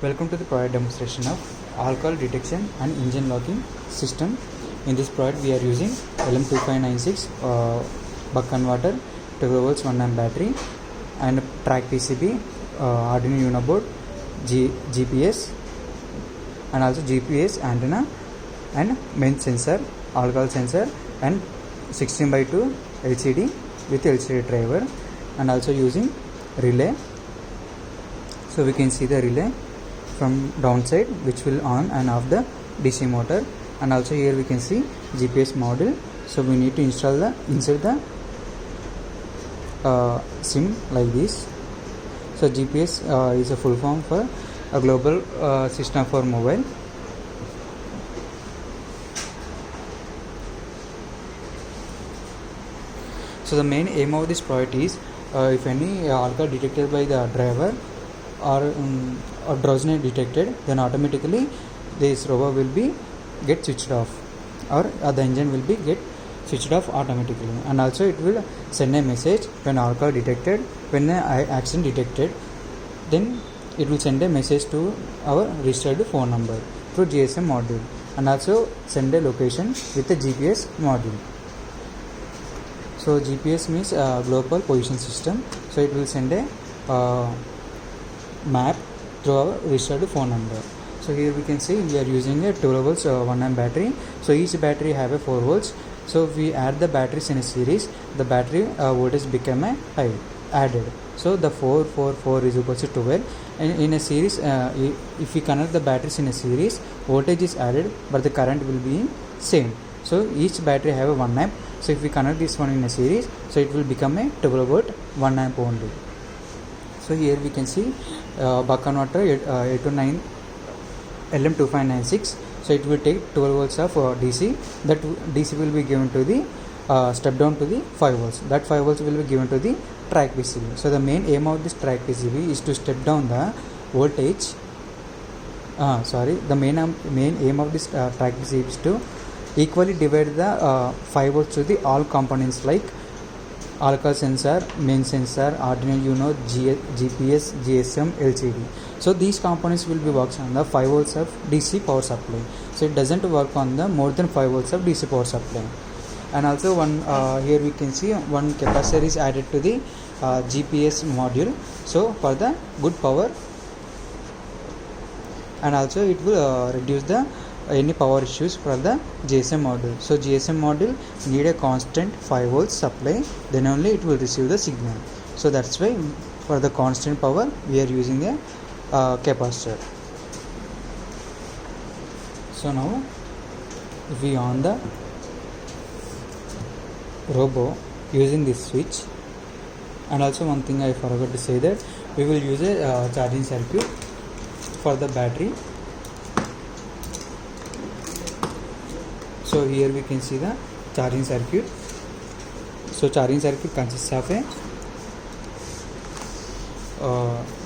Welcome to the product demonstration of alcohol detection and engine locking system. In this product we are using LM2596 buck converter, 12 volts 1 amp battery and track PCB, Arduino Uno board, GPS and also GPS antenna and main sensor, alcohol sensor and 16:2 LCD with LCD driver, and also using relay. So we can see the relay from downside which will on and off the DC motor, and also here we can see GPS module. So we need to insert the SIM like this. So GPS is a full form for a global system for mobile. So the main aim of this product is if any alcohol detected by the driver or drowsiness detected, then automatically this robot will be get switched off, or the engine will be get switched off automatically, and also it will send a message when alcohol detected, when the accident detected, then it will send a message to our registered phone number through GSM module, and also send a location with the GPS module. So GPS means global position system, so it will send a map through our registered phone number. So here we can see we are using a 12 volts 1 amp battery. So each battery have a 4 volts. So if we add the batteries in a series, the battery voltage become a high added. So the 4 is equal to 12, and in a series if we connect the batteries in a series, voltage is added but the current will be same. So each battery have a 1 amp. So if we connect this one in a series, so it will become a 12 volt 1 amp only. So here we can see buck converter 829 LM2596. So it will take 12 volts of DC. That DC will be given to the step down to the 5 volts. That 5 volts will be given to the track PCB. So the main aim of this track PCB is to step down the voltage. The main aim of this track PCB is to equally divide the 5 volts to the all components like alcohol sensor, main sensor, Arduino Uno, GPS, GSM, LCD. So these components will be works on the 5 volts of DC power supply. So it doesn't work on the more than 5 volts of DC power supply. And also one here we can see one capacitor is added to the GPS module. So for the good power, and also it will reduce the any power issues for the GSM module. So GSM module need a constant 5 volts supply, then only it will receive the signal. So that's why for the constant power we are using a capacitor. So now if we on the robot using this switch, and also one thing I forgot to say that we will use a charging circuit for the battery. So here we can see the charging circuit. So charging circuit consists of a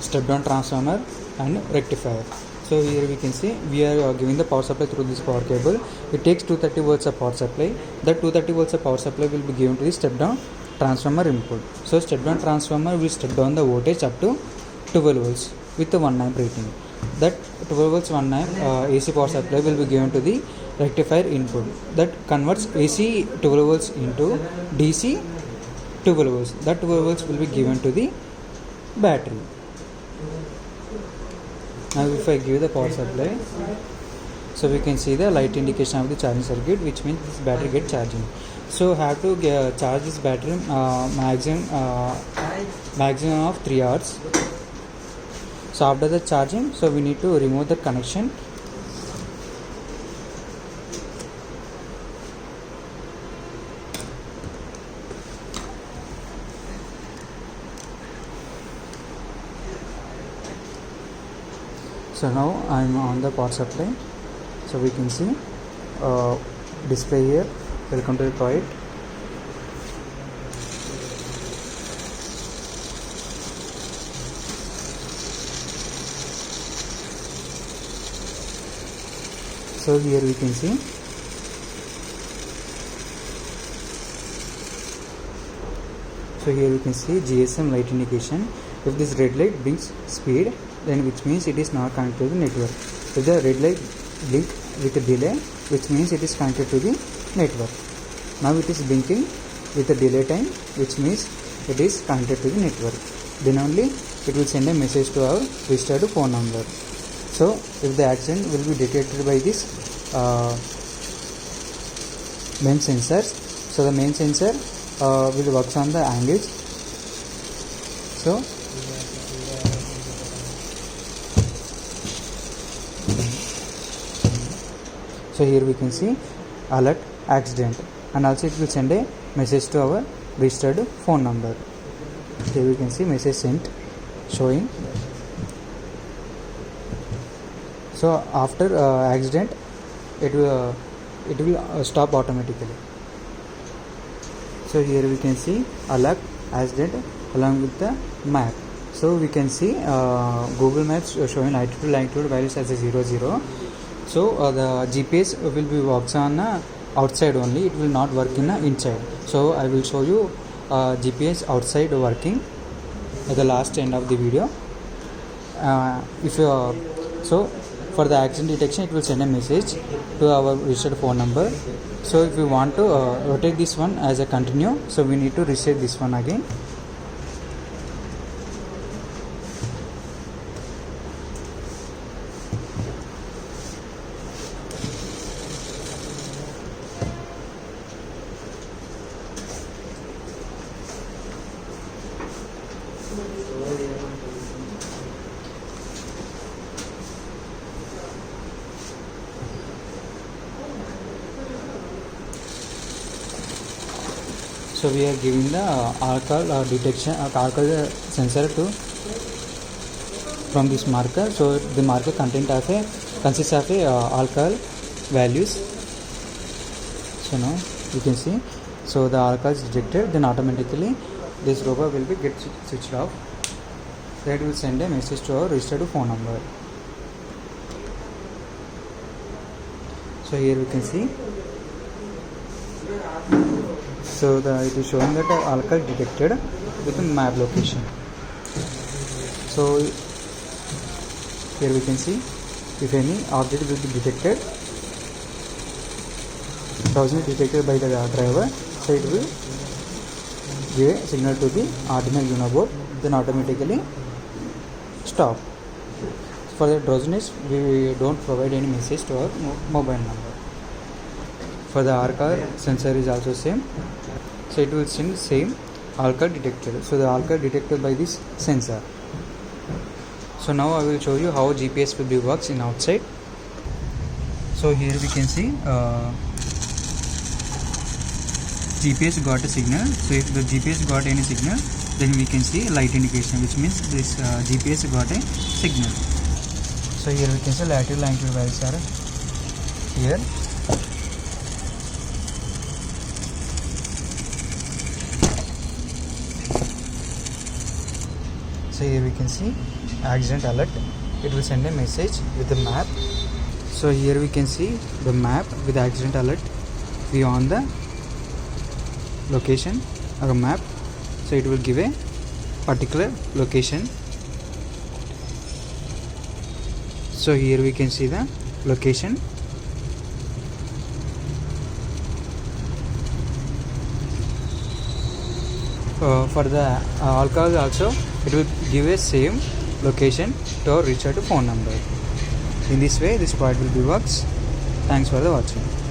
step down transformer and rectifier. So here we can see we are giving the power supply through this power cable. It takes 230 volts of power supply. That 230 volts of power supply will be given to the step down transformer input. So step down transformer will step down the voltage up to 12 volts with the 1 amp rating. That 12 volts 1 amp AC power supply will be given to the rectifier input, that converts AC 12 volts into DC 12 volts. That 12 volts will be given to the battery. Now if I give the power supply, so we can see the light indication of the charging circuit, which means this battery get charging. So have to charge this battery maximum of 3 hours. So after the charging, so we need to remove the connection. So now I am on the power supply. So we can see display here. Welcome to the product. So here we can see So here you can see GSM light indication. If this red light brings speed, then which means it is not connected to the network. If the red light blink with a delay, which means it is connected to the network. Now it is blinking with a delay time, which means it is connected to the network. Then only it will send a message to our registered phone number. So if the accident will be detected by this main sensors, so the main sensor will work on the angles. So here we can see alert accident, and also it will send a message to our registered phone number. Here we can see message sent showing. So after accident it will stop automatically. So here we can see alert accident along with the map. So we can see Google Maps showing latitude longitude values as a 00. So the GPS will be works on outside only, it will not work in inside. So I will show you GPS outside working at the last end of the video. So for the accident detection, it will send a message to our registered phone number. So if we want to rotate this one as a continue, so we need to reset this one again. So we are giving the alcohol detection alcohol sensor to from this marker. So the marker consists of alcohol values. So now you can see. So the alcohol is detected, then automatically this robot will be get switched off. That will send a message to our registered phone number. So here we can see. So it is showing that alcohol detected with the map location. So here we can see if any object will be detected, browsing detected by the driver, so it will give a signal to the Arduino Uno board, then automatically stop. For the drowsiness, we don't provide any message to our mobile number. For the alcohol sensor is also same. So it will send same alcohol detected. So the alcohol detected by this sensor. So now I will show you how GPS will be works in outside. So here we can see GPS got a signal. So if the GPS got any signal, then we can see light indication, which means this GPS got a signal. So here we can see latitude longitude values are here. So here we can see accident alert. It will send a message with the map. So here we can see the map with accident alert. We on the location or a map. So it will give a particular location. So here we can see the location. For the alcohol also, it will give a same location to our registered phone number. In this way, this part will be works. Thanks for the watching.